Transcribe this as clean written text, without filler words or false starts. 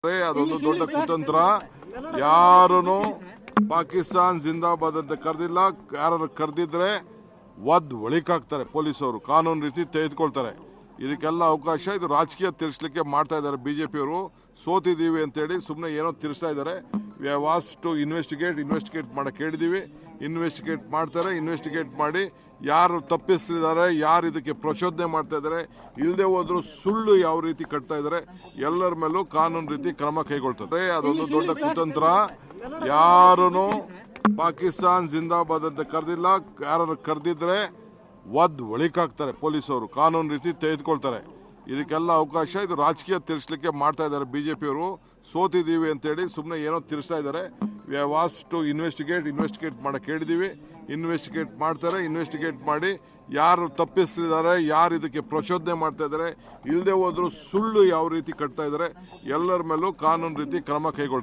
ಅದೊಂದು ದೊಡ್ಡ ಕುತಂತ್ರ. ಯಾರನ್ನು ಪಾಕಿಸ್ತಾನ್ ಜಿಂದಾಬಾದ್ ಅಂತ ಕರೆದಿಲ್ಲ. ಯಾರು ಕರೆದಿದ್ರೆ ಒಳಿಕಾಗ್ತಾರೆ ಪೊಲೀಸವರು, ಕಾನೂನು ರೀತಿ ತೆಗೆದುಕೊಳ್ತಾರೆ. ಇದಕ್ಕೆಲ್ಲ ಅವಕಾಶ ಇದು ರಾಜಕೀಯ ತಿರ್ಸ್ಲಿಕ್ಕೆ ಮಾಡ್ತಾ ಇದ್ದಾರೆ ಬಿಜೆಪಿಯವರು. ಸೋತಿದ್ದೀವಿ ಅಂತೇಳಿ ಸುಮ್ಮನೆ ಏನೋ ತಿರ್ಸ್ತಾ ಇದ್ದಾರೆ. We have asked to investigate ಮಾಡಕ್ಕೆ ಹೇಳಿದ್ದೀವಿ. ಇನ್ವೆಸ್ಟಿಗೇಟ್ ಮಾಡ್ತಾರೆ. ಇನ್ವೆಸ್ಟಿಗೇಟ್ ಮಾಡಿ ಯಾರು ತಪ್ಪಿಸ್ತಿದ್ದಾರೆ, ಯಾರು ಇದಕ್ಕೆ ಪ್ರಚೋದನೆ ಮಾಡ್ತಾ ಇದ್ದಾರೆ, ಇಲ್ಲದೆ ಹೋದ್ರು ಸುಳ್ಳು ಯಾವ ರೀತಿ ಕಟ್ತಾ ಇದ್ದಾರೆ, ಎಲ್ಲರ ಮೇಲೂ ಕಾನೂನು ರೀತಿ ಕ್ರಮ ಕೈಗೊಳ್ತಾರೆ. ಅದೊಂದು ದೊಡ್ಡ ಕುತಂತ್ರ. ಯಾರನ್ನು ಪಾಕಿಸ್ತಾನ್ ಜಿಂದಾಬಾದ್ ಅಂತ ಕರೆದಿಲ್ಲ. ಯಾರು ಕರೆದಿದ್ರೆ ಒಳಿಕಾಗ್ತಾರೆ ಪೊಲೀಸವರು, ಕಾನೂನು ರೀತಿ ತೆಗೆದುಕೊಳ್ತಾರೆ. ಇದಕ್ಕೆಲ್ಲ ಅವಕಾಶ ಇದು ರಾಜಕೀಯ ತಿರ್ಸ್ಲಿಕ್ಕೆ ಮಾಡ್ತಾ ಇದ್ದಾರೆ ಬಿಜೆಪಿಯವರು. ಸೋತಿದ್ದೀವಿ ಅಂತೇಳಿ ಸುಮ್ಮನೆ ಏನೋ ತಿರ್ಸ್ತಾ ಇದ್ದಾರೆ. We have asked to investigate ಮಾಡಕ್ಕೆ ಹೇಳಿದ್ದೀವಿ. ಇನ್ವೆಸ್ಟಿಗೇಟ್ ಮಾಡ್ತಾರೆ. ಇನ್ವೆಸ್ಟಿಗೇಟ್ ಮಾಡಿ ಯಾರು ತಪ್ಪಿಸ್ತಿದ್ದಾರೆ, ಯಾರು ಇದಕ್ಕೆ ಪ್ರಚೋದನೆ ಮಾಡ್ತಾ ಇದ್ದಾರೆ, ಇಲ್ಲದೆ ಹೋದ್ರು ಸುಳ್ಳು ಯಾವ ರೀತಿ ಕಟ್ತಾ ಇದ್ದಾರೆ, ಎಲ್ಲರ ಮೇಲೂ ಕಾನೂನು ರೀತಿ ಕ್ರಮ ಕೈಗೊಳ್ತಾರೆ.